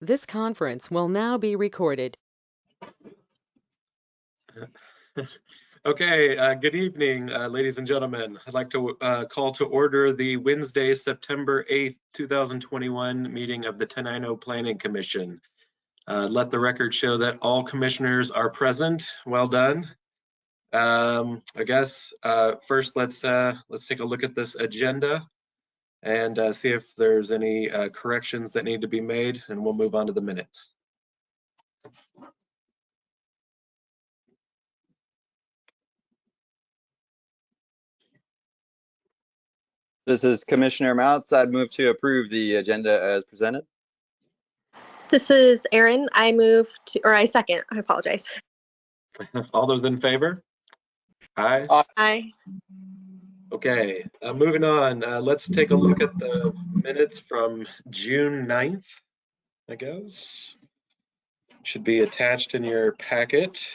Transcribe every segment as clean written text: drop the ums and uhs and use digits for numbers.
This conference will now be recorded. Okay, good evening, ladies and gentlemen. I'd like to call to order the Wednesday, September 8th, 2021 meeting of the Tenino Planning Commission. Let the record show that all commissioners are present. Well done. I guess first let's take a look at this agenda and see if there's any corrections that need to be made, and we'll move on to the minutes. This is Commissioner Mounts. I'd move to approve the agenda as presented. This is Erin. I second. I apologize. All those in favor? Aye. Aye. Okay, moving on. Let's take a look at the minutes from June 9th, I guess. Should be attached in your packet.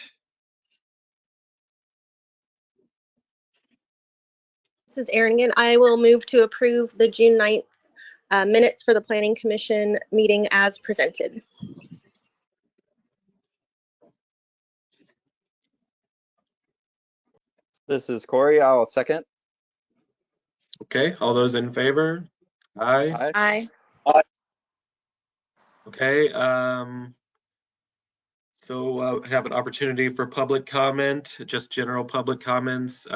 This is Erin again. I will move to approve the June 9th minutes for the Planning Commission meeting as presented. This is Corey. I'll second. Okay, all those in favor? Aye. Aye. Okay, so have an opportunity for public comment, just general public comments.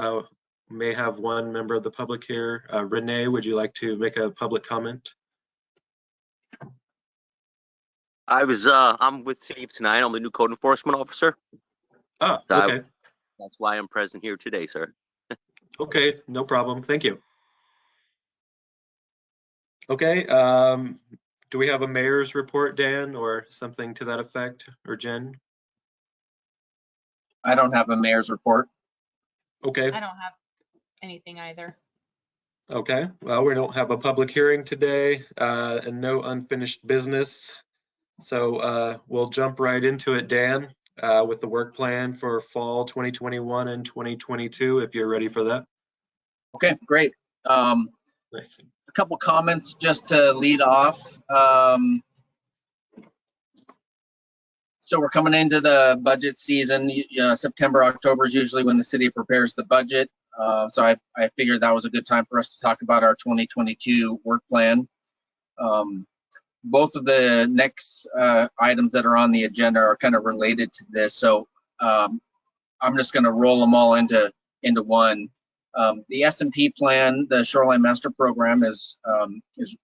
May have one member of the public here. Renee, would you like to make a public comment? I'm with City of Tenino. I'm the new code enforcement officer. Ah, okay. That's why I'm present here today, sir. Okay, no problem. Thank you. Okay, do we have a mayor's report, Dan, or something to that effect, or Jen? I don't have a mayor's report. Okay. I don't have anything either. Okay, well, we don't have a public hearing today and no unfinished business. So we'll jump right into it, Dan, with the work plan for fall 2021 and 2022, if you're ready for that. Okay, great. Nice. A couple comments just to lead off. So we're coming into the budget season. September, October is usually when the city prepares the budget. So I figured that was a good time for us to talk about our 2022 work plan. Both of the next items that are on the agenda are kind of related to this. So I'm just going to roll them all into one. The S&P plan, the Shoreline Master Program, is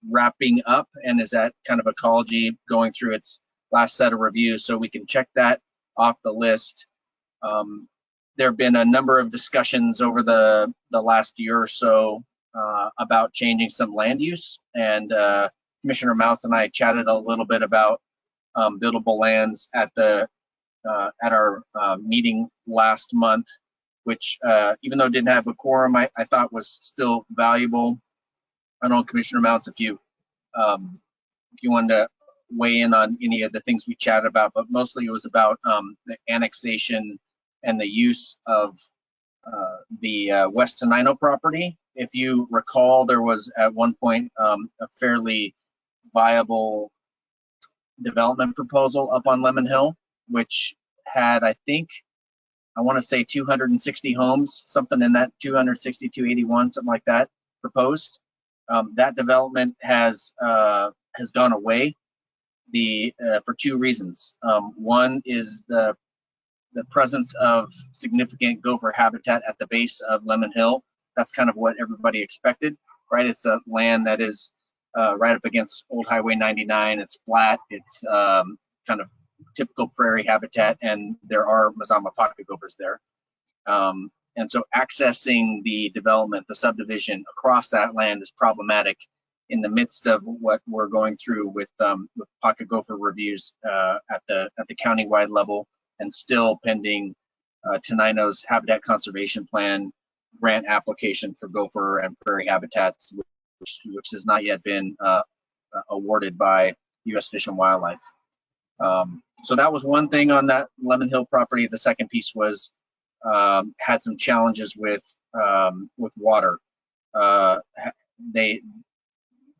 wrapping up and is at kind of ecology, going through its last set of reviews, so we can check that off the list. There have been a number of discussions over the last year or so about changing some land use, and Commissioner Mounts and I chatted a little bit about buildable lands at our meeting last month, which even though it didn't have a quorum, I thought was still valuable. I don't know, Commissioner Mounts, if you wanted to weigh in on any of the things we chatted about, but mostly it was about the annexation and the use of the West Tenino property. If you recall, there was at one point a fairly viable development proposal up on Lemon Hill, which had, I want to say 260 homes, something in that 260, 281, something like that, proposed. That development has gone away for two reasons. One is the presence of significant gopher habitat at the base of Lemon Hill. That's kind of what everybody expected, right? It's a land that is right up against Old Highway 99. It's flat. It's kind of typical prairie habitat, and there are Mazama pocket gophers there. And so accessing the development, the subdivision across that land is problematic in the midst of what we're going through with pocket gopher reviews at the countywide level, and still pending Tenino's Habitat Conservation Plan grant application for gopher and prairie habitats, which has not yet been awarded by U.S. Fish and Wildlife. So that was one thing on that Lemon Hill property. The second piece was had some challenges with water.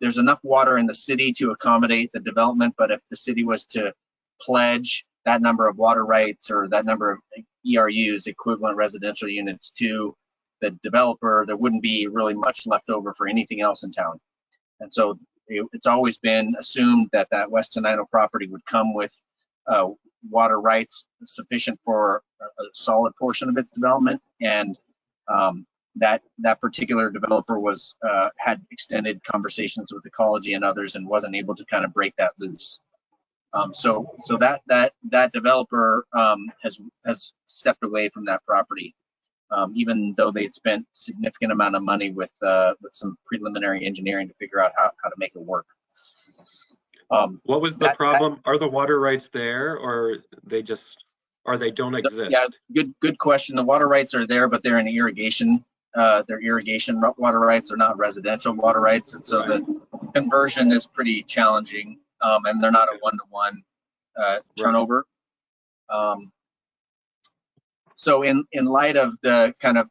there's enough water in the city to accommodate the development, but if the city was to pledge that number of water rights or that number of ERUs, equivalent residential units, to the developer, there wouldn't be really much left over for anything else in town. And so it's always been assumed that that West Tenino property would come with water rights sufficient for a solid portion of its development, and that particular developer was had extended conversations with ecology and others and wasn't able to kind of break that loose. So that developer has stepped away from that property, even though they had spent significant amount of money with some preliminary engineering to figure out how to make it work. What was the problem? Are the water rights there, or they don't exist? Yeah, good question. The water rights are there, but they're in irrigation. They're irrigation water rights are not residential water rights, and so the conversion is pretty challenging, and they're not a one-to-one turnover. So in light of the kind of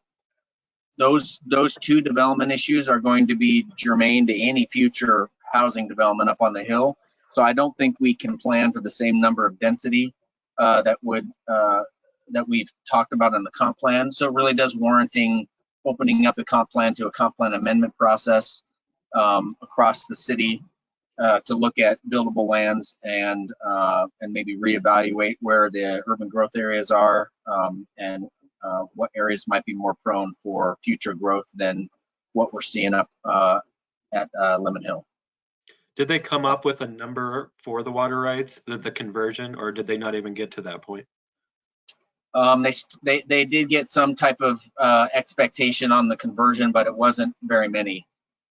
those two development issues are going to be germane to any future housing development up on the hill. So I don't think we can plan for the same number of density that we've talked about in the comp plan. So it really does warranting opening up the comp plan to a comp plan amendment process across the city to look at buildable lands and maybe reevaluate where the urban growth areas are and what areas might be more prone for future growth than what we're seeing up at Lemon Hill. Did they come up with a number for the water rights, the conversion, or did they not even get to that point? They did get some type of expectation on the conversion, but it wasn't very many.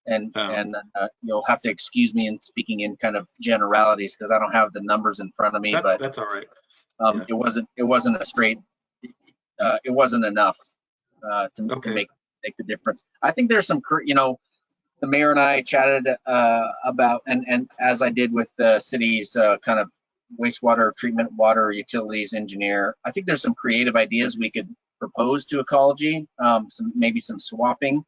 And you'll have to excuse me in speaking in kind of generalities because I don't have the numbers in front of me. But that's all right. It wasn't a straight. It wasn't enough to make the difference. I think there's some, the mayor and I chatted about, and as I did with the city's kind of wastewater treatment water utilities engineer, I think there's some creative ideas we could propose to ecology, maybe some swapping,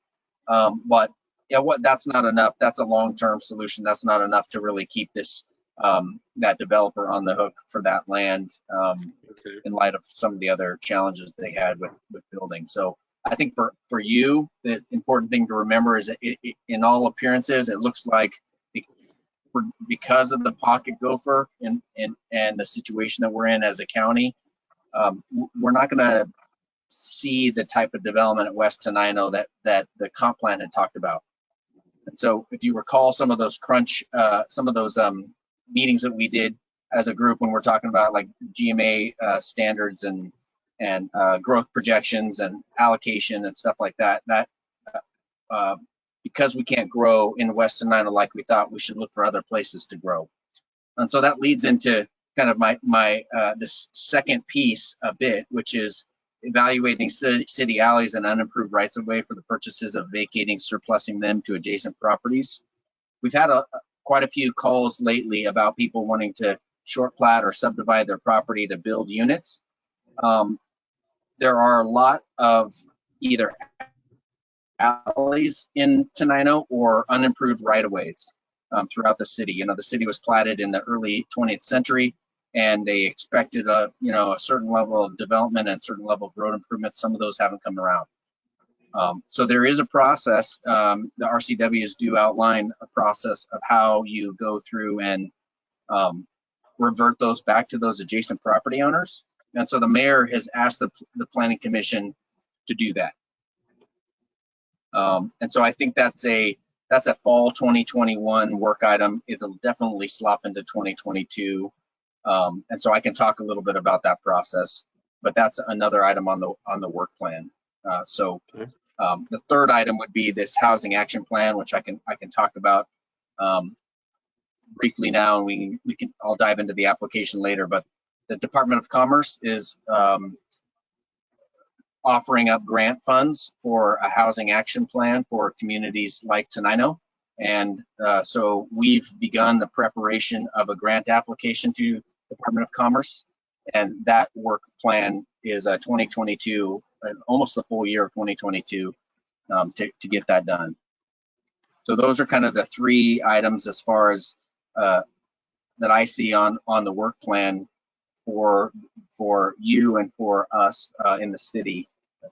but yeah, that's not enough. That's a long-term solution. That's not enough to really keep this that developer on the hook for that land in light of some of the other challenges they had with building. So I think for you, the important thing to remember is that in all appearances, it looks like because of the pocket gopher and the situation that we're in as a county, we're not going to see the type of development at West Tenino that the comp plan had talked about. And so if you recall some of those meetings that we did as a group when we're talking about like GMA standards and growth projections and allocation and stuff like that, because we can't grow in West Tenino like we thought, we should look for other places to grow. And so that leads into kind of my this second piece a bit, which is evaluating city alleys and unimproved rights of way for the purchases of vacating, surplusing them to adjacent properties. We've had quite a few calls lately about people wanting to short plat or subdivide their property to build units. There are a lot of either alleys in Tenino or unimproved right-of-ways throughout the city. The city was platted in the early 20th century, and they expected a certain level of development and a certain level of road improvements. Some of those haven't come around. So there is a process. The RCWs do outline a process of how you go through and revert those back to those adjacent property owners. And so the mayor has asked the planning commission to do that. And so I think that's a fall 2021 work item. It'll definitely slop into 2022. And so I can talk a little bit about that process, but that's another item on the work plan. The third item would be this housing action plan, which I can talk about briefly now, and I'll dive into the application later. But the Department of Commerce is offering up grant funds for a housing action plan for communities like Tenino. And so we've begun the preparation of a grant application to Department of Commerce, and that work plan is 2022, almost the full year of 2022 to get that done. So those are kind of the three items as far as that I see on the work plan for you and for us in the city.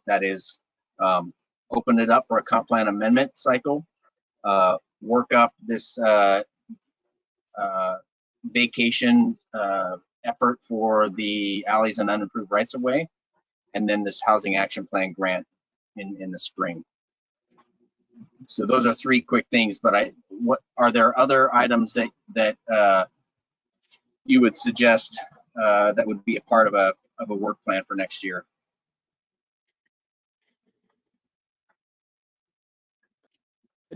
That is, open it up for a comp plan amendment cycle, work up this vacation effort for the alleys and unimproved rights of way, and then this housing action plan grant in the spring. So those are three quick things, but what are there other items that you would suggest that would be a part of a work plan for next year?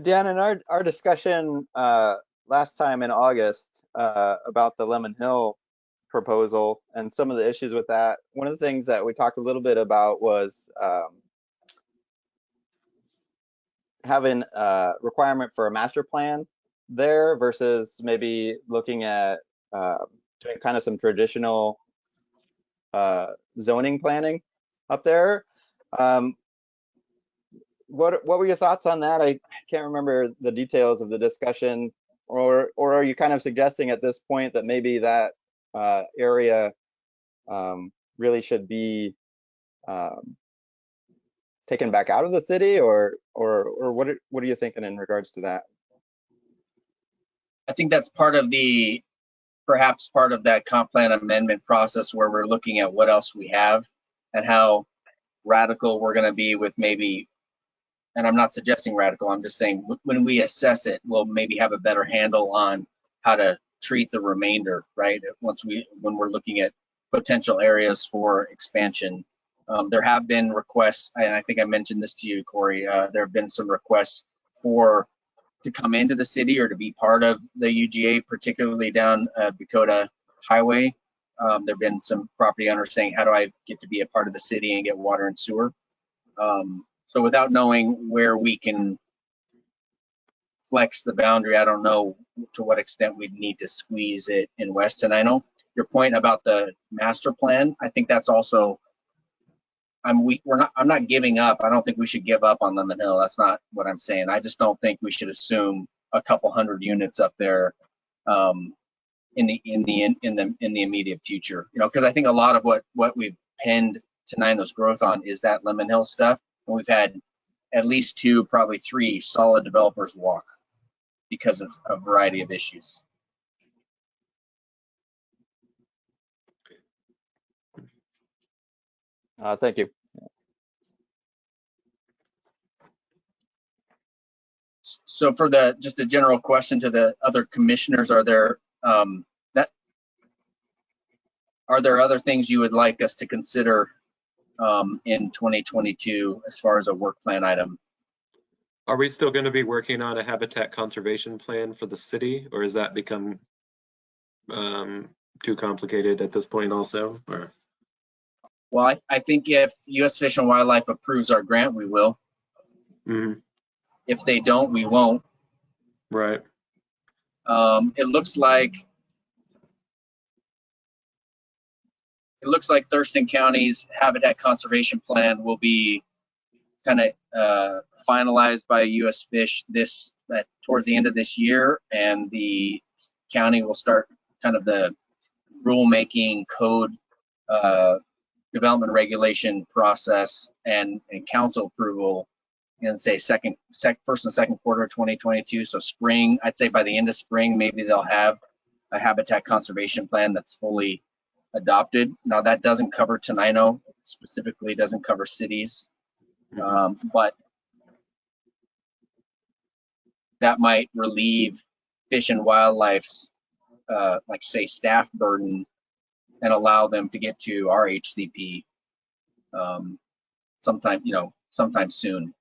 Dan, in our discussion last time in August about the Lemon Hill proposal and some of the issues with that, one of the things that we talked a little bit about was having a requirement for a master plan there versus maybe looking at doing kind of some traditional zoning planning up there. What were your thoughts on that? I can't remember the details of the discussion, or are you kind of suggesting at this point that maybe that area really should be taken back out of the city, or what are you thinking in regards to that? I think that's part of perhaps part of that comp plan amendment process where we're looking at what else we have and how radical we're going to be with maybe, and I'm not suggesting radical, I'm just saying when we assess it, we'll maybe have a better handle on how to treat the remainder, right? When we're looking at potential areas for expansion. There have been requests, and I think I mentioned this to you, Corey, there have been some requests to come into the city or to be part of the UGA, particularly down Dakota Highway. There have been some property owners saying, how do I get to be a part of the city and get water and sewer? So without knowing where we can flex the boundary, I don't know to what extent we'd need to squeeze it in West Tenino. Your point about the master plan, I think that's also, I'm not giving up. I don't think we should give up on Lemon Hill. That's not what I'm saying. I just don't think we should assume a couple hundred units up there in the immediate future. You know, because I think a lot of what we've pinned Tenino's growth on is that Lemon Hill stuff, and we've had at least 2, probably 3 solid developers walk because of a variety of issues. Thank you. So for just a general question to the other commissioners, are there other things you would like us to consider in 2022 as far as a work plan item? Are we still going to be working on a habitat conservation plan for the city, or has that become too complicated at this point also? Or? Well, I think if U.S. Fish and Wildlife approves our grant, we will. Mm-hmm. If they don't, we won't. Right. It looks like Thurston County's habitat conservation plan will be kind of finalized by U.S. Fish towards the end of this year, and the county will start kind of the rulemaking code development regulation process and council approval in say first and second quarter of 2022. So spring, I'd say by the end of spring, maybe they'll have a habitat conservation plan that's fully adopted. Now that doesn't cover Tenino, specifically doesn't cover cities, but that might relieve Fish and Wildlife's like say staff burden and allow them to get to our HCP sometime soon.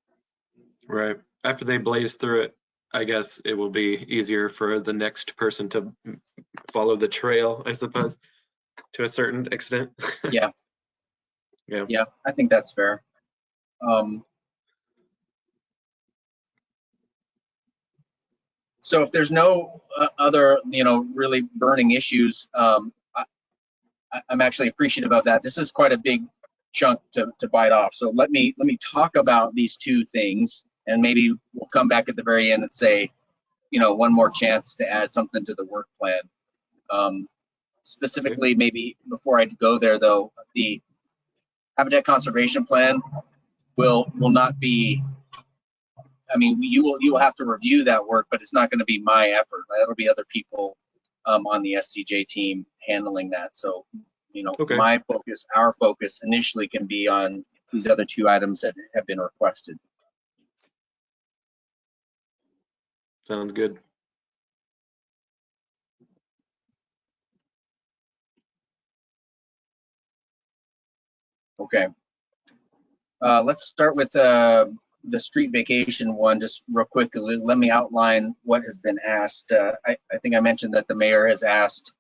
Right. After they blaze through it, I guess it will be easier for the next person to follow the trail, I suppose, to a certain extent. Yeah. Yeah, I think that's fair. So if there's no other, really burning issues, I'm actually appreciative of that. This is quite a big chunk to bite off. So let me talk about these 2 things, and maybe we'll come back at the very end and say, you know, one more chance to add something to the work plan. Specifically, maybe before I go there though, the habitat conservation plan will not be, I mean, you will have to review that work, but it's not going to be my effort. That'll be other people on the SCJ team handling that. So, you know, my focus, our focus initially can be on these other two items that have been requested. Sounds good. Okay. Let's start with the street vacation one, just real quickly. Let me outline what has been asked. I think I mentioned that the mayor has asked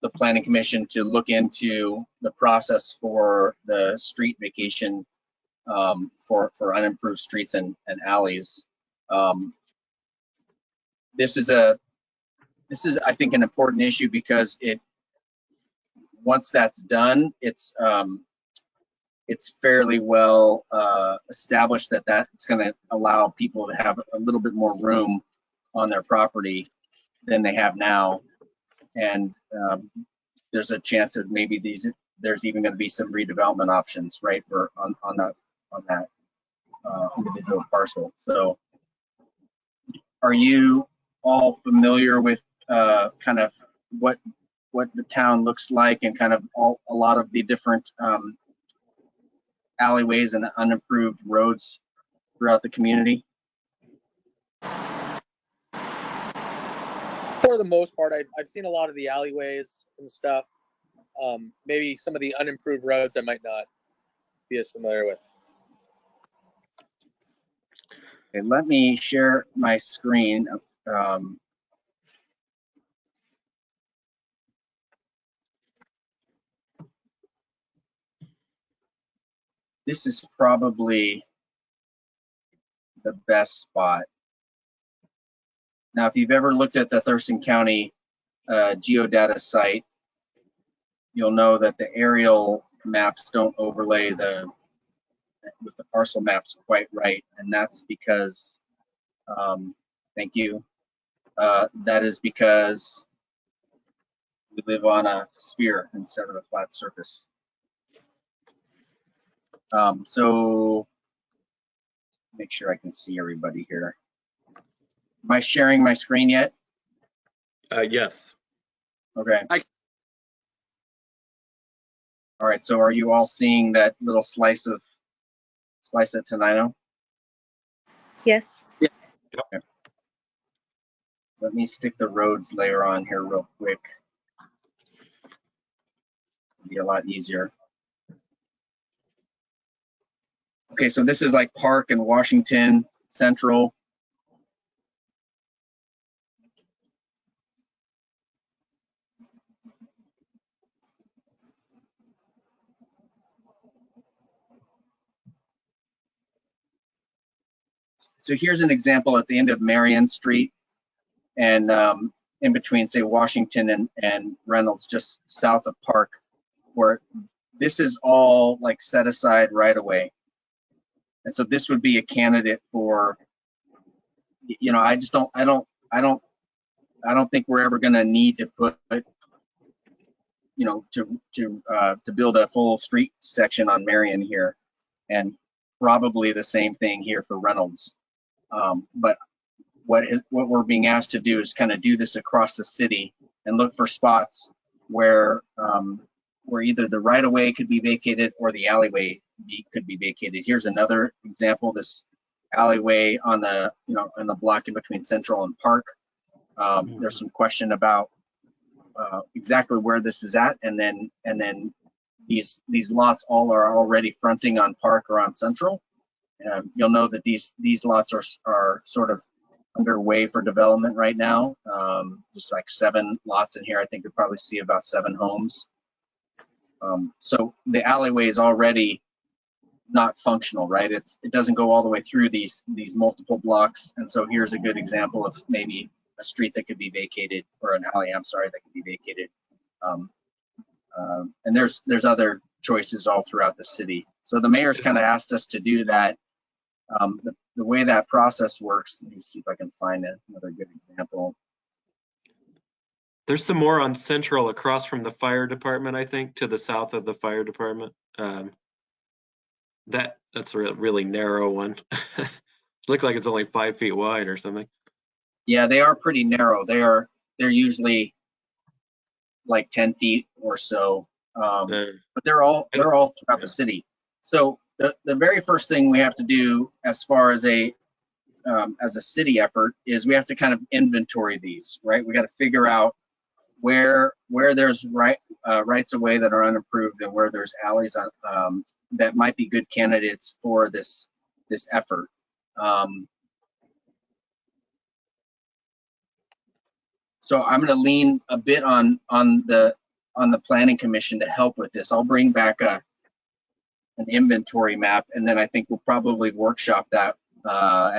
the planning commission to look into the process for the street vacation for unimproved streets and alleys. This is I think an important issue because once that's done, it's fairly well established that it's going to allow people to have a little bit more room on their property than they have now, and there's a chance that maybe there's even going to be some redevelopment options, right, for on that individual parcel. So, are you all familiar with kind of what the town looks like and kind of a lot of the different alleyways and unimproved roads throughout the community? For the most part, I've seen a lot of the alleyways and stuff. Maybe some of the unimproved roads I might not be as familiar with. Okay, let me share my screen. This is probably the best spot. Now, if you've ever looked at the Thurston County geodata site, you'll know that the aerial maps don't overlay with the parcel maps quite right, and that's because, thank you, that is because we live on a sphere instead of a flat surface. So make sure I can see everybody here. Am I sharing my screen yet? Yes. Okay. All right, so are you all seeing that little slice of Tenino? Yes. Okay. Let me stick the roads layer on here real quick. It'll be a lot easier. Okay, so this is like Park and Washington Central. So here's an example at the end of Marion Street and in between, say, Washington and Reynolds, just south of Park, where this is all like set aside right away. And so this would be a candidate for, you know, I don't think we're ever going to need to put, you know, to build a full street section on Marion here, and probably the same thing here for Reynolds. But what we're being asked to do is kind of do this across the city and look for spots where either the right of way could be vacated or the alleyway could be vacated. Here's another example. This alleyway on the block in between Central and Park. There's some question about exactly where this is at, and then these lots all are already fronting on Park or on Central. You'll know that these lots are sort of underway for development right now. Just like 7 lots in here. I think you'll probably see about 7 homes. So the alleyway is already not functional, right? It doesn't go all the way through these multiple blocks, and so here's a good example of maybe a street that could be vacated, or an alley, I'm sorry, that could be vacated. And there's other choices all throughout the city. So the mayor's kind of asked us to do that The way that process works, let me see if I can find another good example. There's some more on Central across from the fire department, I think, to the south of the fire department. That's a really narrow one. Looks like it's only 5 feet wide or something. Yeah, they are pretty narrow. They're usually like 10 feet or so, but they're all throughout the city. So the very first thing we have to do as far as a city effort is we have to kind of inventory these, right? We got to figure out where there's rights of way that are unapproved and where there's alleys that might be good candidates for this effort. So I'm going to lean a bit on the planning commission to help with this. I'll bring back an inventory map, and then I think we'll probably workshop that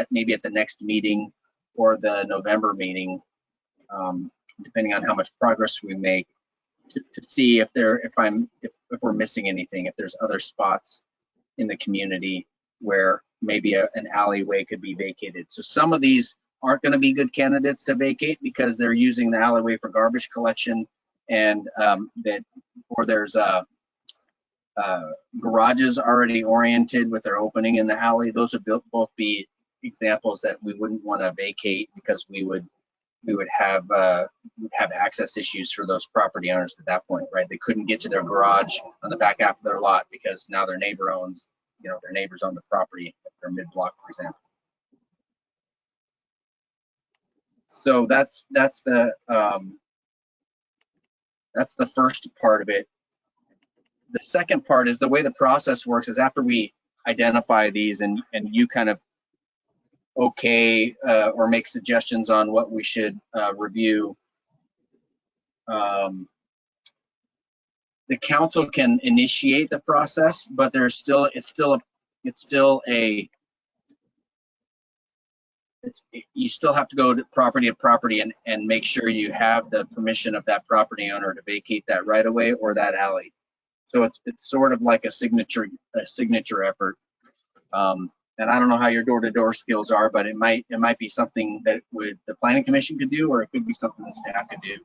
maybe at the next meeting or the November meeting, depending on how much progress we make, to see if we're missing anything, if there's other spots in the community where maybe an alleyway could be vacated. So some of these aren't going to be good candidates to vacate because they're using the alleyway for garbage collection, and or there's garages already oriented with their opening in the alley. Those would both be examples that we wouldn't want to vacate because we would have access issues for those property owners at that point, right? They couldn't get to their garage on the back half of their lot because now their neighbor owns, their neighbors own the property if they're mid-block, for example. So that's the first part of it. The second part is the way the process works is after we identify these and you kind of or make suggestions on what we should review. The council can initiate the process, but you still have to go to property and make sure you have the permission of that property owner to vacate that right of way or that alley. So it's sort of like a signature effort. And I don't know how your door-to-door skills are, but it might be something that the planning commission could do, or it could be something that staff could do,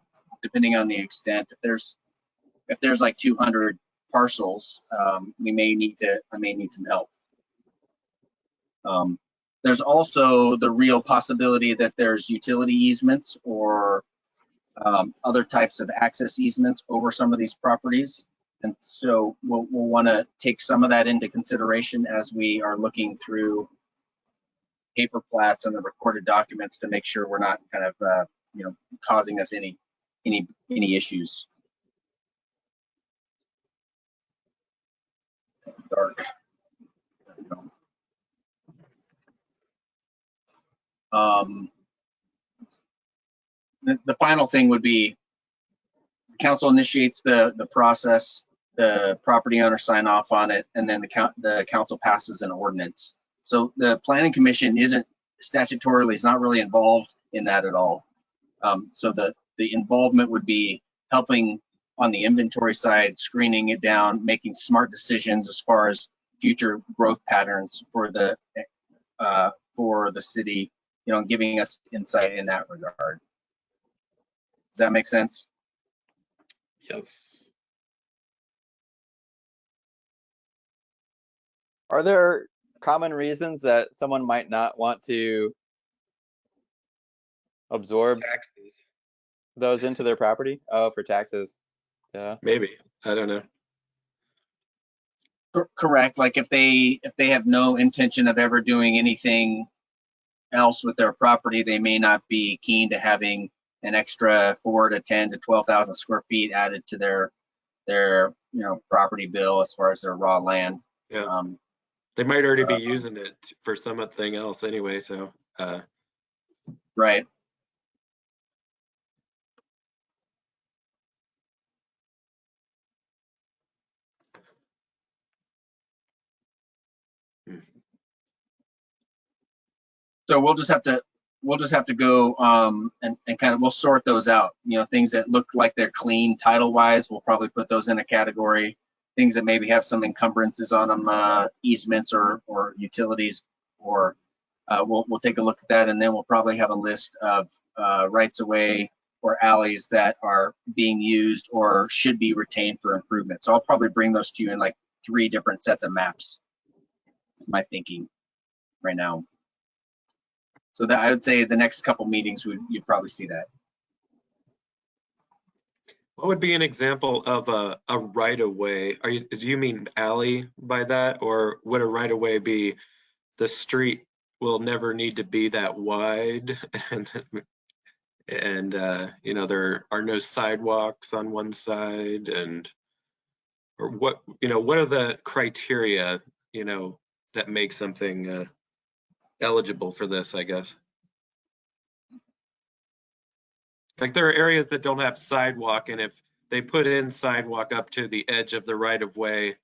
depending on the extent. If there's like 200 parcels, I may need some help. There's also the real possibility that there's utility easements or other types of access easements over some of these properties. And so we'll want to take some of that into consideration as we are looking through paper plats and the recorded documents to make sure we're not kind of causing us any issues. Dark. The final thing would be the council initiates the process, the property owner sign off on it, and then the council passes an ordinance. So the planning commission isn't statutorily, it's not really involved in that at all. So the involvement would be helping on the inventory side, screening it down, making smart decisions as far as future growth patterns for the city, giving us insight in that regard. Does that make sense? Yes. Are there common reasons that someone might not want to absorb Taxes. those into their property? Oh, for taxes. Yeah. Maybe. I don't know. Correct. Like if they have no intention of ever doing anything else with their property, they may not be keen to having an extra 4 to 10 to 12,000 square feet added to their property bill as far as their raw land. Yeah. They might already be using it for something else anyway. So. Right. So we'll just have to go and kind of we'll sort those out. Things that look like they're clean title wise, we'll probably put those in a category. Things that maybe have some encumbrances on them, easements or utilities, or we'll take a look at that, and then we'll probably have a list of rights of way or alleys that are being used or should be retained for improvement. So I'll probably bring those to you in like 3 different sets of maps. That's my thinking right now. So that I would say the next couple meetings you'd probably see that. What would be an example of a right-of-way? Do you mean alley by that, or would a right-of-way be the street will never need to be that wide, and you know, there are no sidewalks on one side, and or what, you know, what are the criteria, you know, that make something eligible for this, I guess? Like there are areas that don't have sidewalk, and if they put in sidewalk up to the edge of the right of way,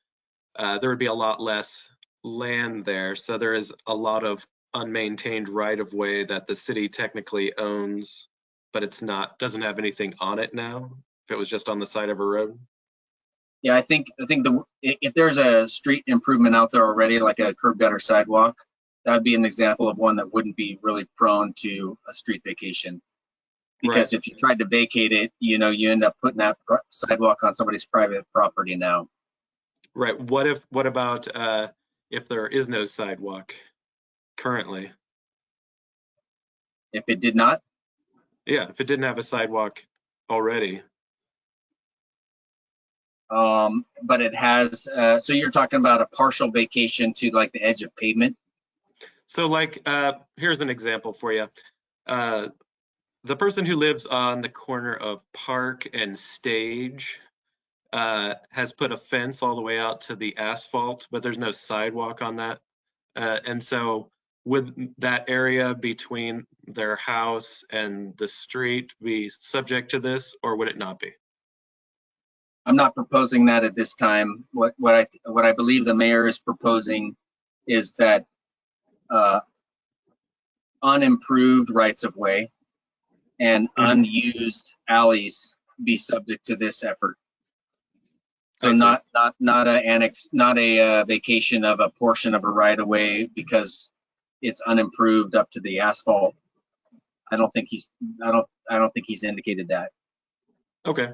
there would be a lot less land there. So there is a lot of unmaintained right of way that the city technically owns, but it's not, doesn't have anything on it now, if it was just on the side of a road. Yeah, I think if there's a street improvement out there already, like a curb gutter sidewalk, that would be an example of one that wouldn't be really prone to a street vacation. Because if you tried to vacate it, you know, you end up putting that sidewalk on somebody's private property now. Right. What about if there is no sidewalk currently? If it did not? Yeah, if it didn't have a sidewalk already. But it has, so you're talking about a partial vacation to like the edge of pavement? So like, here's an example for you. The person who lives on the corner of Park and Stage has put a fence all the way out to the asphalt, but there's no sidewalk on that. And so would that area between their house and the street be subject to this, or would it not be? I'm not proposing that at this time. What I believe the mayor is proposing is that unimproved rights of way and unused alleys be subject to this effort. So not a vacation of a portion of a right of way because it's unimproved up to the asphalt. I don't think he's indicated that. Okay.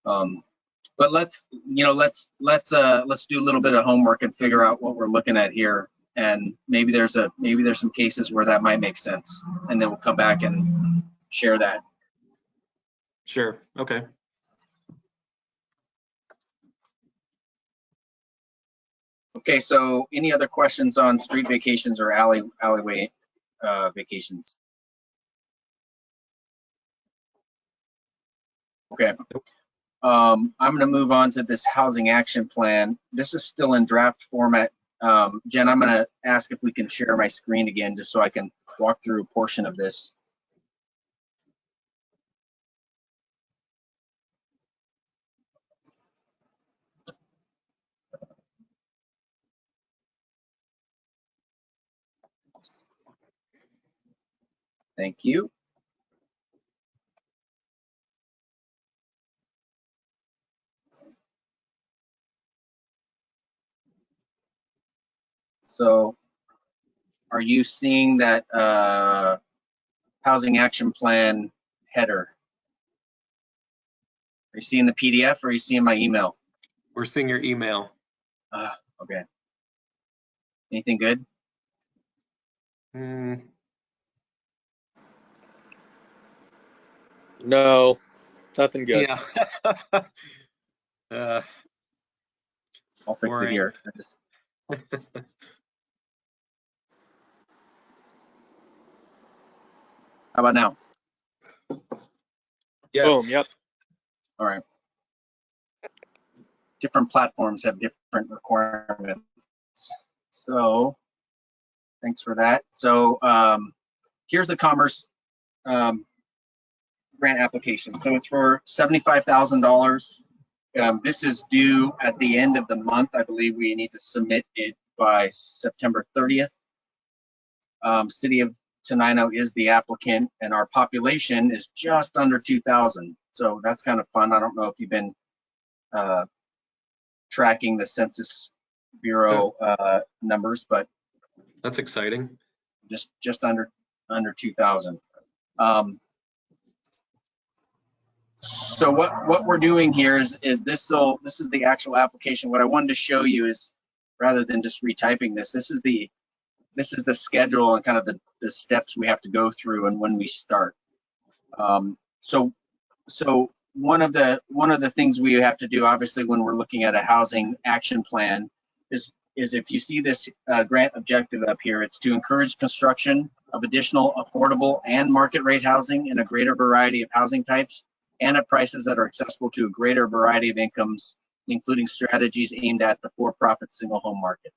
But let's do a little bit of homework and figure out what we're looking at here. And maybe there's some cases where that might make sense, and then we'll come back and share that. Sure. Okay. Okay. So any other questions on street vacations or alleyway vacations? Okay. I'm going to move on to this housing action plan. This is still in draft format. Jen, I'm going to ask if we can share my screen again just so I can walk through a portion of this. Thank you. So are you seeing that housing action plan header? Are you seeing the PDF or are you seeing my email? We're seeing your email. Okay. Anything good? No, nothing good. Yeah. I'll fix it here. How about now? Yes. Boom. Yep. All right. Different platforms have different requirements. So thanks for that. So here's the Commerce grant application. So it's for $75,000. This is due at the end of the month. I believe we need to submit it by September 30th. City of Tenino is the applicant, and our population is just under 2,000. So that's kind of fun. I don't know if you've been tracking the census Bureau numbers, but That's exciting. just under 2,000. So what we're doing here is this is the actual application. What I wanted to show you is, rather than just retyping this, this is the schedule and kind of the steps we have to go through and when we start. So one of the things we have to do, obviously, when we're looking at a housing action plan is if you see this grant objective up here, it's to encourage construction of additional affordable and market rate housing in a greater variety of housing types and at prices that are accessible to a greater variety of incomes, including strategies aimed at the for-profit single home market.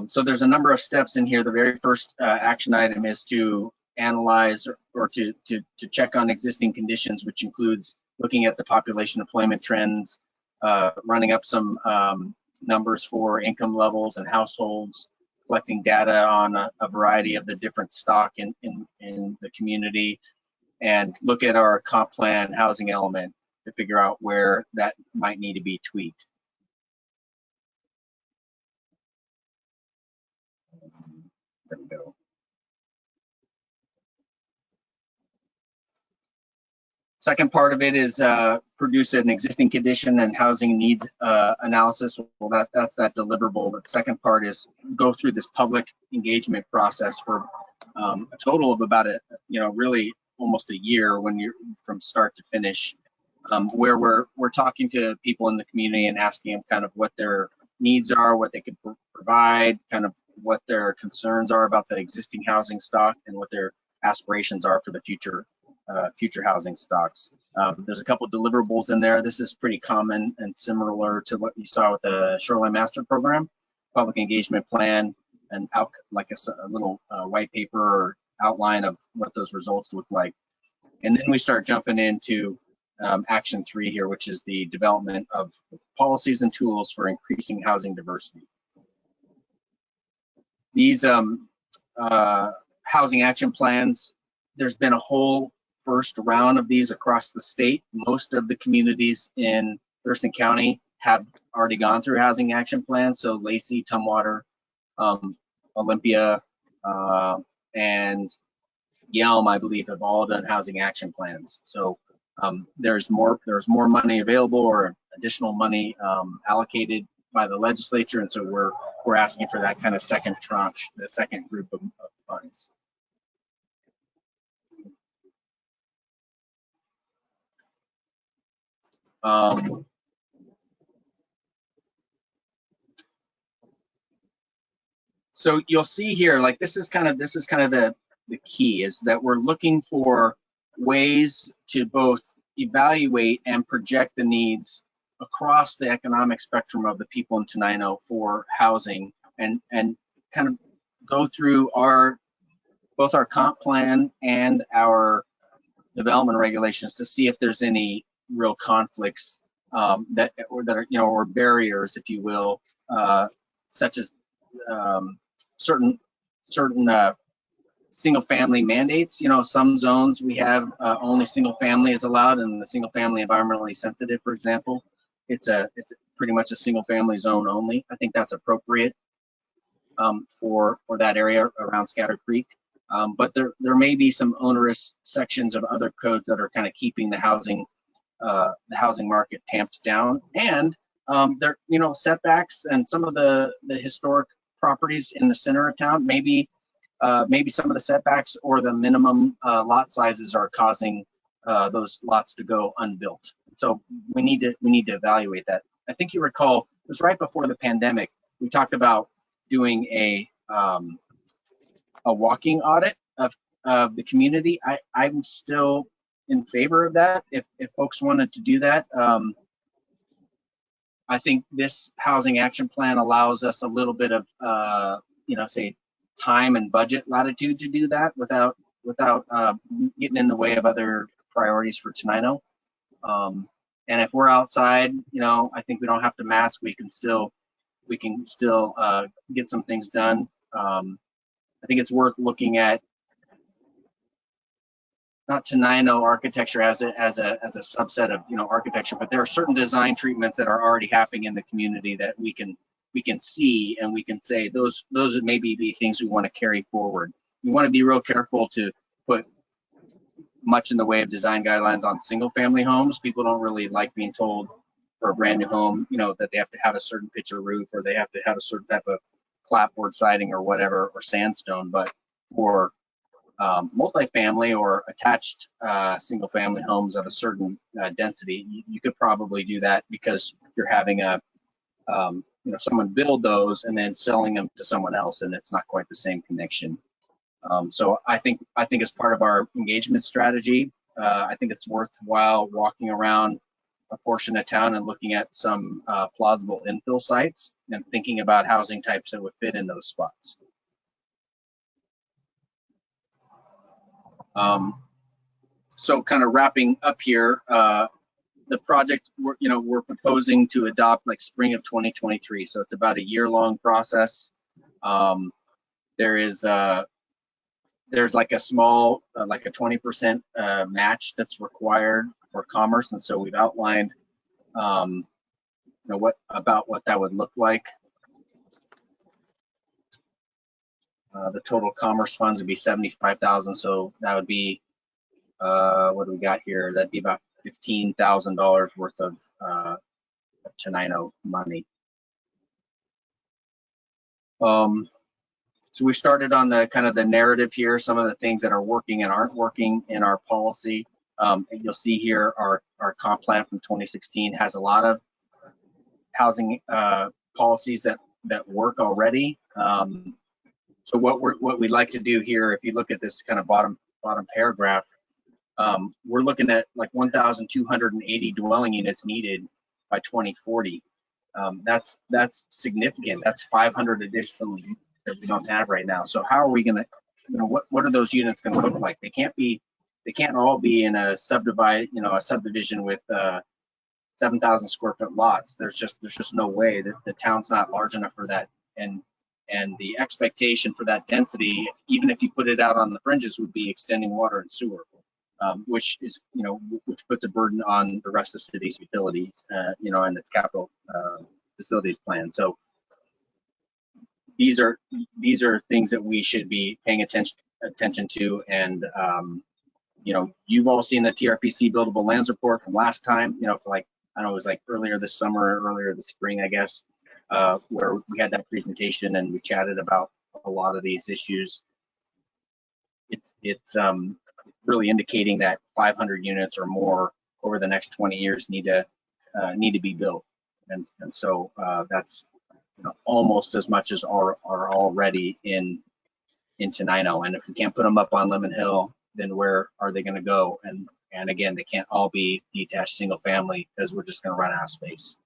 So there's a number of steps in here. The very first action item is to analyze or to check on existing conditions, which includes looking at the population employment trends, running up some numbers for income levels and households, collecting data on a variety of the different stock in the community, and look at our comp plan housing element to figure out where that might need to be tweaked. There we go. Second part of it is produce an existing condition and housing needs analysis. Well, that's that deliverable. The second part is go through this public engagement process for a total of about really almost a year when you're from start to finish, where we're talking to people in the community and asking them kind of what their needs are, what they could provide, kind of what their concerns are about the existing housing stock, and what their aspirations are for the future housing stocks. There's a couple of deliverables in there. This is pretty common and similar to what you saw with the Shoreline Master Program, public engagement plan, and like a little white paper or outline of what those results look like. And then we start jumping into action 3 here, which is the development of policies and tools for increasing housing diversity. These housing action plans, there's been a whole first round of these across the state. Most of the communities in Thurston County have already gone through housing action plans. So Lacey, Tumwater, Olympia, and Yelm, I believe, have all done housing action plans. So there's more money available or additional money allocated by the legislature, and so we're asking for that kind of second tranche, the second group of funds. So you'll see here, like this is kind of the key, is that we're looking for ways to both evaluate and project the needs across the economic spectrum of the people in Tenino for housing, and kind of go through both our comp plan and our development regulations to see if there's any real conflicts that are, or barriers, if you will, such as certain single family mandates. Some zones we have only single family is allowed, and the single family environmentally sensitive, for example, it's pretty much a single family zone only. I think that's appropriate for that area around Scatter Creek. But there may be some onerous sections of other codes that are kind of keeping the housing market tamped down, and there, setbacks and some of the historic properties in the center of town, maybe some of the setbacks or the minimum lot sizes are causing those lots to go unbuilt. So we need to evaluate that. I think you recall it was right before the pandemic. We talked about doing a walking audit of the community. I'm still in favor of that if folks wanted to do that. I think this housing action plan allows us a little bit of say time and budget latitude to do that without getting in the way of other priorities for Tenino. And if we're outside, I think we don't have to mask. We can still get some things done. I think it's worth looking at not Tenino architecture as a subset of architecture, but there are certain design treatments that are already happening in the community that we can see, and we can say those would maybe be things we want to carry forward. We want to be real careful to put much in the way of design guidelines on single family homes. People don't really like being told for a brand new home, that they have to have a certain pitch of roof, or they have to have a certain type of clapboard siding or whatever, or sandstone. But for multifamily or attached single family homes of a certain density, you could probably do that, because you're having someone build those and then selling them to someone else, and it's not quite the same connection. So I think as part of our engagement strategy, I think it's worthwhile walking around a portion of town and looking at some plausible infill sites and thinking about housing types that would fit in those spots. So kind of wrapping up here, the project we're proposing to adopt like spring of 2023. So it's about a year-long process. There's like a small, like a 20% match that's required for commerce, and so we've outlined, what that would look like. The total commerce funds would be $75,000, so that would be, what do we got here? That'd be about $15,000 worth of Tenino money. So we started on the kind of the narrative here, some of the things that are working and aren't working in our policy. You'll see here our comp plan from 2016 has a lot of housing policies that work already. So what we'd like to do here, if you look at this kind of bottom paragraph, we're looking at like 1,280 dwelling units needed by 2040. That's significant. That's 500 additional units that we don't have right now. So how are we going to, what are those units going to look like? They can't all be in a subdivision with 7,000 square foot lots. There's just no way. That the town's not large enough for that, and the expectation for that density, even if you put it out on the fringes, would be extending water and sewer, which is which puts a burden on the rest of the city's utilities, and its capital facilities plan. So these are things that we should be paying attention to, and you've all seen the TRPC buildable lands report from last time, for like, I don't know, it was like earlier this summer, earlier this spring, I guess, where we had that presentation and we chatted about a lot of these issues. It's really indicating that 500 units or more over the next 20 years need to be built, and so that's almost as much as are already in Tenino. And if we can't put them up on Lemon Hill, then where are they going to go? And again, they can't all be detached single family, because we're just going to run out of space.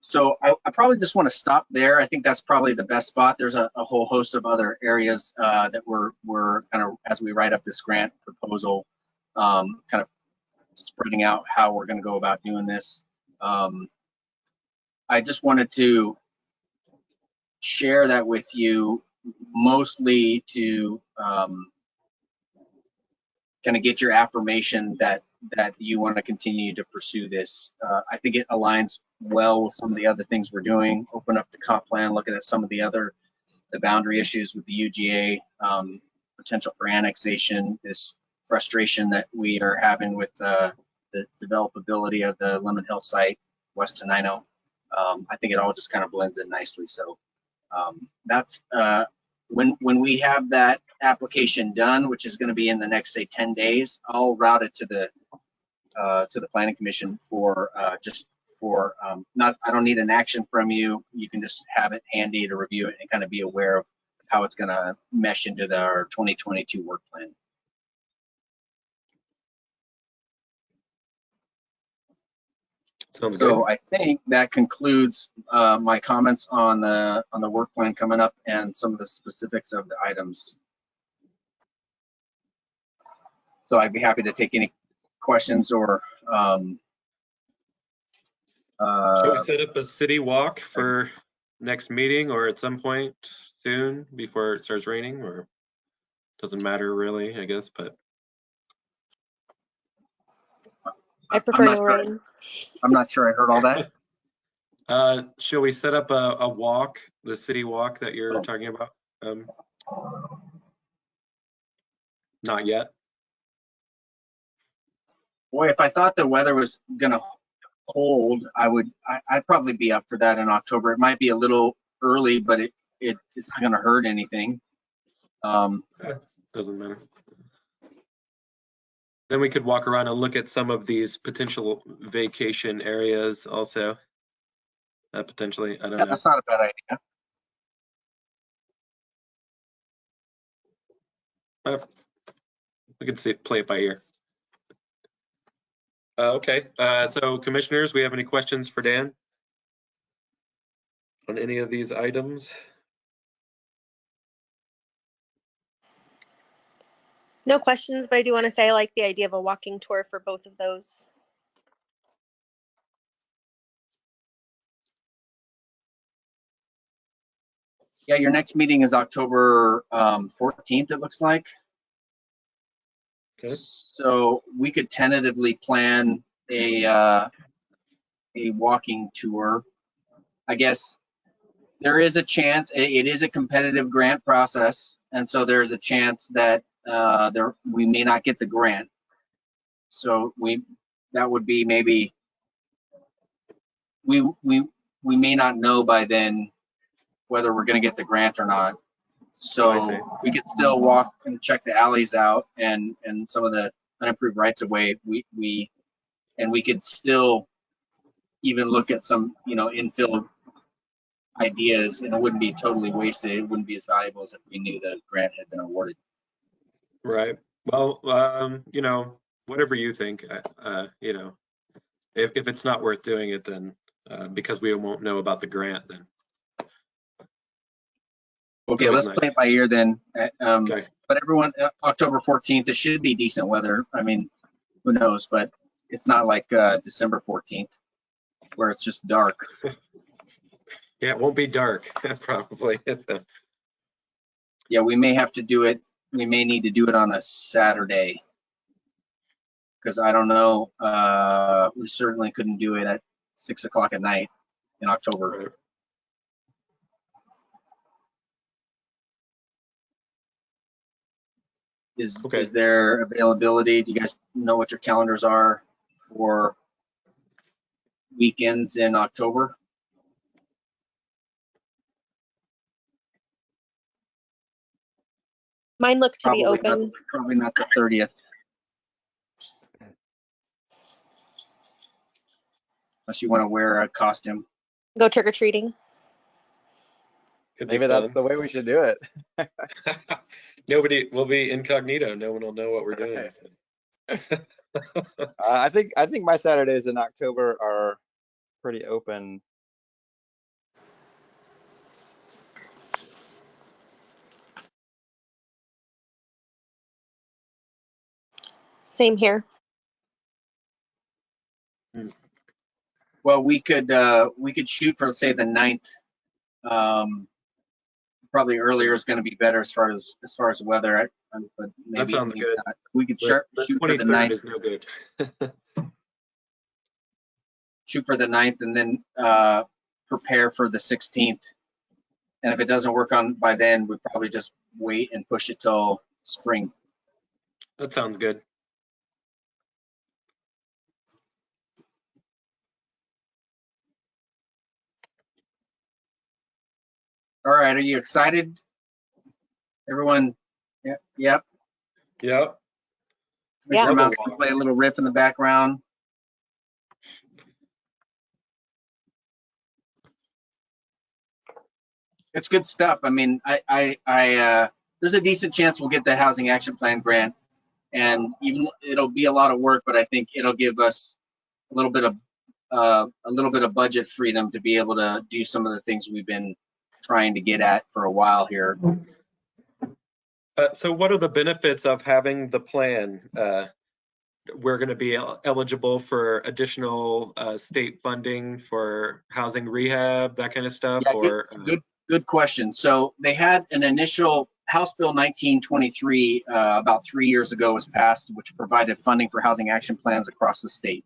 So I probably just want to stop there. I think that's probably the best spot. There's a whole host of other areas that we're kind of, as we write up this grant proposal, kind of spreading out how we're going to go about doing this. I just wanted to share that with you, mostly to kind of get your affirmation that you want to continue to pursue this. I think it aligns well with some of the other things we're doing. Open up the comp plan, looking at some of the boundary issues with the UGA, potential for annexation, this frustration that we are having with the developability of the Lemon Hill site, West Tenino. I think it all just kind of blends in nicely. So that's when we have that application done, which is going to be in the next, say, 10 days, I'll route it to the Planning Commission for not, I don't need an action from you. You can just have it handy to review it and kind of be aware of how it's going to mesh into our 2022 work plan. Sounds good. So I think that concludes my comments on the work plan coming up and some of the specifics of the items. So I'd be happy to take any questions or Should we set up a city walk for next meeting, or at some point soon before it starts raining, or doesn't matter really, I guess, but I prefer no rain. I'm not sure I heard all that. shall we set up a walk, the city walk that you're Oh. talking about? Not yet. Boy, if I thought the weather was gonna hold, I'd probably be up for that in October. It might be a little early, but it's not gonna hurt anything. Doesn't matter. Then we could walk around and look at some of these potential vacation areas also. Potentially, I don't Yeah, know. that's not a bad idea. We can play it by ear. Okay, so commissioners, we have any questions for Dan on any of these items? No questions, but I do want to say I like the idea of a walking tour for both of those. Yeah, your next meeting is October 14th, it looks like. Okay. So we could tentatively plan a walking tour. I guess there is a chance, it is a competitive grant process, and so there's a chance that we may not get the grant. So that would be maybe we may not know by then whether we're going to get the grant or not. So I see. we could still walk and check the alleys out and some of the unimproved rights of way. We could still even look at some infill ideas, and it wouldn't be totally wasted. It wouldn't be as valuable as if we knew the grant had been awarded. Right. Well, whatever you think. If it's not worth doing it, then because we won't know about the grant, then. Okay, let's play it by ear then. Okay. But everyone, October 14th, it should be decent weather. I mean, who knows? But it's not like December 14th, where it's just dark. Yeah, it won't be dark, probably. Yeah, we may have to do it. We may need to do it on a Saturday, because I don't know. We certainly couldn't do it at 6 o'clock at night in October. Right. Is there availability? Do you guys know what your calendars are for weekends in October? Mine look to be open. Probably not the 30th. Unless you want to wear a costume. Go trick-or-treating. Maybe that's the way we should do it. Nobody will be incognito. No one will know what we're doing. I think my Saturdays in October are pretty open. Same here. Well, we could shoot for, say, the 9th. Probably earlier is going to be better as far as weather. But maybe, that sounds good. Not. We could shoot for the 9th. Is no good. Shoot for the 9th, and then prepare for the 16th. And if it doesn't work by then, we'd probably just wait and push it till spring. That sounds good. All right, are you excited? Everyone? Yep. Yep. Mr. Mouse can play a little riff in the background. It's good stuff. I mean, there's a decent chance we'll get the Housing Action Plan grant, and even it'll be a lot of work, but I think it'll give us a little bit of budget freedom to be able to do some of the things we've been trying to get at for a while here. So what are the benefits of having the plan? We're going to be eligible for additional state funding for housing rehab, that kind of stuff. Yeah, or Good question. So they had an initial House Bill 1923 about 3 years ago was passed, which provided funding for housing action plans across the state.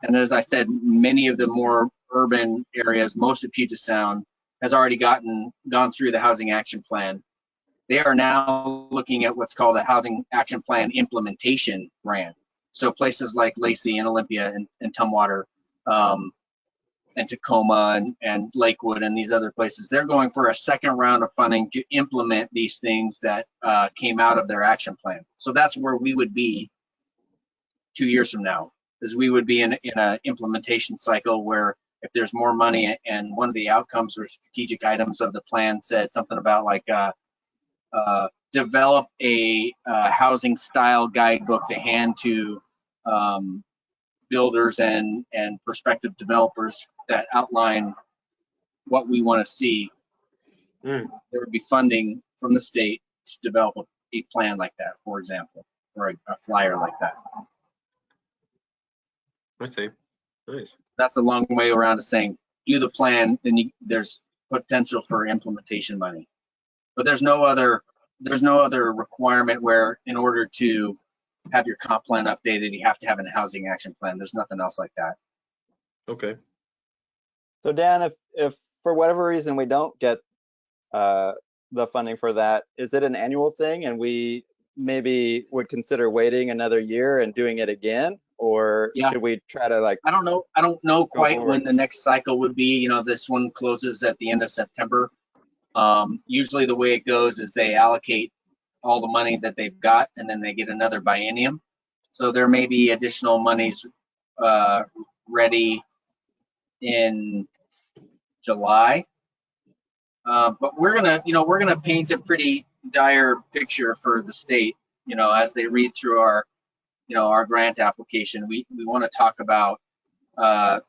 And as I said, many of the more urban areas, most of Puget Sound, has already gone through the housing action plan. They are now looking at what's called a housing action plan implementation grant. So places like Lacey and Olympia and Tumwater, and Tacoma and Lakewood and these other places, they're going for a second round of funding to implement these things that came out of their action plan. So that's where we would be 2 years from now, is we would be in an implementation cycle where if there's more money and one of the outcomes or strategic items of the plan said something about like develop a housing style guidebook to hand to builders and prospective developers that outline what we want to see. There would be funding from the state to develop a plan like that, for example, or a flyer like that. I see. Nice. That's a long way around to saying do the plan, then there's potential for implementation money. But there's no other requirement where in order to have your comp plan updated, you have to have a housing action plan. There's nothing else like that. Okay. So Dan, if for whatever reason we don't get the funding for that, is it an annual thing and we maybe would consider waiting another year and doing it again? Or should we try to like? I don't know quite when the next cycle would be. You know, this one closes at the end of September. Usually the way it goes is they allocate all the money that they've got and then they get another biennium. So there may be additional monies ready in July. But we're gonna paint a pretty dire picture for the state, you know, as they read through our grant application. We want to talk about the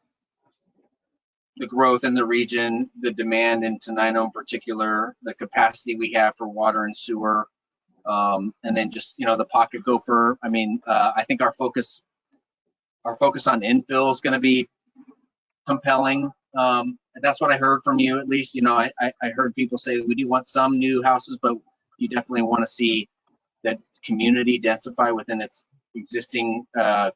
growth in the region, the demand in Tenino in particular, the capacity we have for water and sewer, and then just, you know, the pocket gopher. I mean, I think our focus on infill is going to be compelling. That's what I heard from you, at least. You know, I heard people say we do want some new houses, but you definitely want to see that community densify within its existing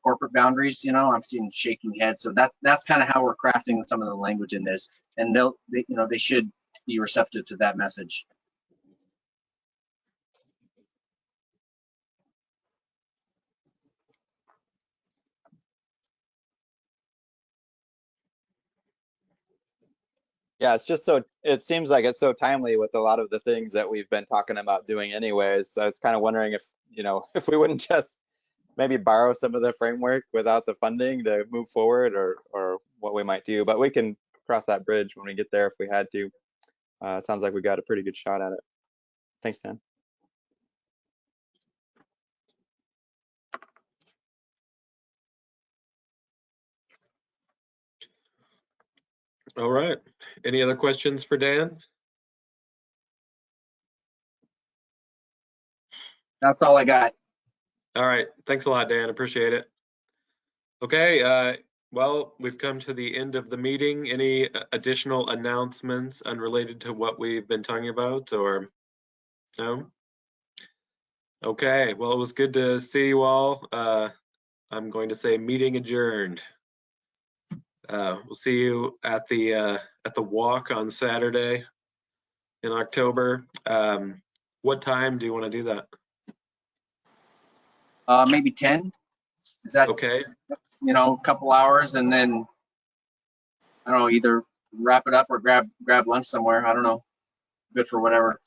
corporate boundaries. You know, I'm seeing shaking heads. So that's kind of how we're crafting some of the language in this, and they should be receptive to that message. Yeah, it's just it seems like it's so timely with a lot of the things that we've been talking about doing anyways. So I was kind of wondering if, you know, if we wouldn't just maybe borrow some of the framework without the funding to move forward, or what we might do. But we can cross that bridge when we get there if we had to. Sounds like we got a pretty good shot at it. Thanks, Dan. All right. Any other questions for Dan? That's all I got. All right. Thanks a lot, Dan. Appreciate it. Okay. Well, we've come to the end of the meeting. Any additional announcements unrelated to what we've been talking about, or no? Okay. Well, it was good to see you all. I'm going to say meeting adjourned. We'll see you at the walk on Saturday in October. What time do you want to do that? Maybe 10. Is that okay? You know, a couple hours, and then I don't know, either wrap it up or grab lunch somewhere. I don't know. Good for whatever.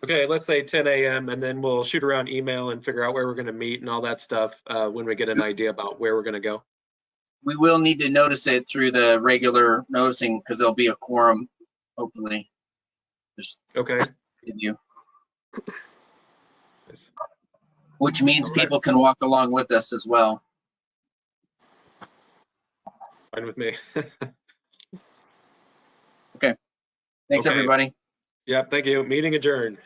Okay, let's say 10 a.m. and then we'll shoot around email and figure out where we're going to meet and all that stuff when we get an idea about where we're going to go. We will need to notice it through the regular noticing because there'll be a quorum, hopefully. Just okay. You. Which means people can walk along with us as well. Fine with me. Okay. Thanks, everybody. Yep, thank you. Meeting adjourned.